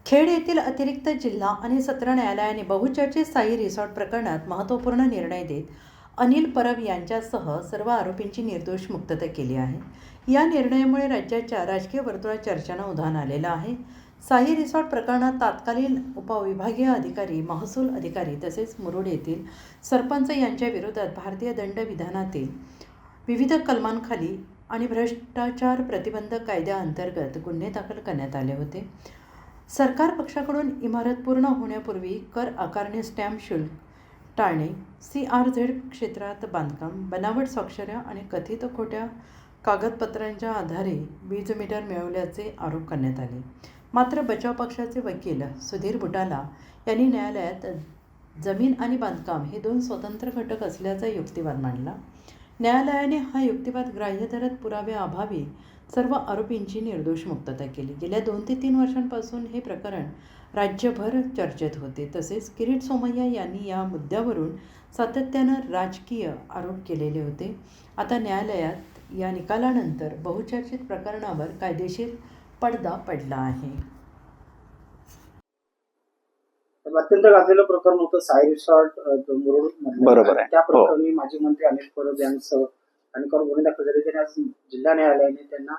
खेड येथील अतिरिक्त जिल्हा आणि सत्र न्यायालयाने बहुचर्चित साई रिसॉर्ट प्रकरणात महत्त्वपूर्ण निर्णय देत अनिल परब यांच्यासह सर्व आरोपींची निर्दोष मुक्तता केली आहे. या निर्णयामुळे राज्याच्या राजकीय वर्तुळात चर्चांना उधाण आलेलं आहे. साई रिसॉर्ट प्रकरणात तत्कालीन उपविभागीय अधिकारी, महसूल अधिकारी तसेच मुरुड येथील सरपंच यांच्या विरोधात भारतीय दंडविधानातील विविध कलमांखाली आणि भ्रष्टाचार प्रतिबंधक कायद्याअंतर्गत गुन्हे दाखल करण्यात आले होते. सरकार पक्षाकडून इमारत पूर्ण होण्यापूर्वी कर आकारणे, स्टॅम्प शुल्क टाळणे, CRZ क्षेत्रात बांधकाम, बनावट स्वाक्षऱ्या आणि कथित खोट्या कागदपत्रांच्या आधारे वीज मीटर मिळवल्याचे आरोप करण्यात आले. मात्र बचाव पक्षाचे वकील सुधीर बुटाला यांनी न्यायालयात जमीन आणि बांधकाम हे दोन स्वतंत्र घटक असल्याचा युक्तिवाद मांडला. न्यायालयाने हा युक्तिवाद ग्राह्य धरत पुराव्याअभावी सर्व आरोपींची निर्दोष मुक्तता केली. गेल्या 2 ते 3 वर्षांपासून हे प्रकरण राज्यभर चर्चेत होते. तसेच किरीट सोमय्या यांनी या मुद्द्यावरून सातत्यानं राजकीय आरोप केलेले होते. आता न्यायालयात या निकालानंतर बहुचर्चित प्रकरणावर कायदेशीर पडदा पडला आहे. अत्यंत गाजलेलं प्रकरण होतं साई रिसॉर्ट मुरुड मधलं. बरोबर आहे. त्या प्रकरणी माजी मंत्री अनिल परब यांसह आणि गुन्हे दाखल झाले. त्यांनी आज जिल्हा न्यायालयाने त्यांना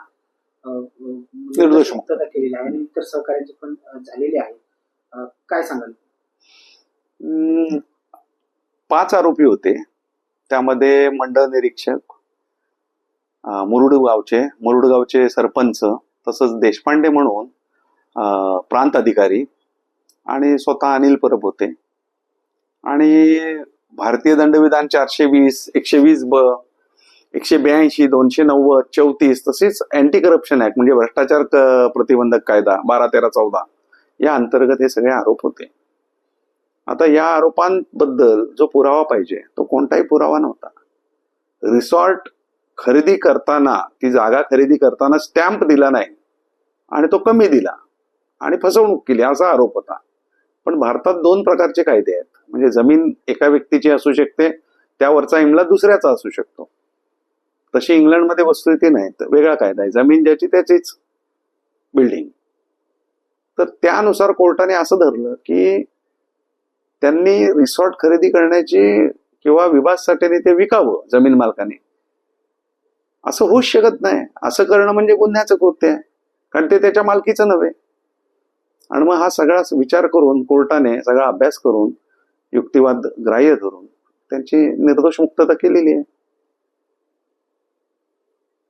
निर्दोष मुक्तता केलेली आहे आणि इतर सहकार्याचे पण झालेले आहे. काय सांगाल? 5 आरोपी होते. त्यामध्ये मंडळ निरीक्षक, मुरुड गावचे सरपंच, तसंच देशपांडे म्हणून प्रांत अधिकारी आणि स्वतः अनिल परब होते. आणि भारतीय दंडविधान 420, 120B, 182, 290, 34 तसेच अँटी करप्शन ऍक्ट म्हणजे भ्रष्टाचार प्रतिबंधक कायदा 12, 13, 14 या अंतर्गत हे सगळे आरोप होते. आता या आरोपांबद्दल जो पुरावा पाहिजे तो कोणताही पुरावा नव्हता. रिसॉर्ट खरेदी करताना, ती जागा खरेदी करताना स्टॅम्प दिला नाही आणि तो कमी दिला आणि फसवणूक केली असा आरोप होता. पण भारतात 2 प्रकारचे कायदे आहेत. म्हणजे जमीन एका व्यक्तीची असू शकते, त्यावरचा इमला दुसऱ्याचा असू शकतो. तशी इंग्लंडमध्ये वस्तुस्थिती नाही, तर वेगळा कायदा आहे. जमीन ज्याची त्याचीच बिल्डिंग. तर त्यानुसार कोर्टाने असं धरलं की त्यांनी रिसॉर्ट खरेदी करण्याची किंवा विभागासाठी ते विकावं जमीन मालकाने, असं होऊच शकत नाही. असं करणं म्हणजे गुन्ह्याचं कृत्य आहे, कारण ते त्याच्या मालकीचं नव्हे. आणि मग हा सगळा विचार करून कोर्टाने सगळा अभ्यास करून युक्तिवाद ग्राह्य धरून त्यांची निर्दोष मुक्तता केलेली आहे.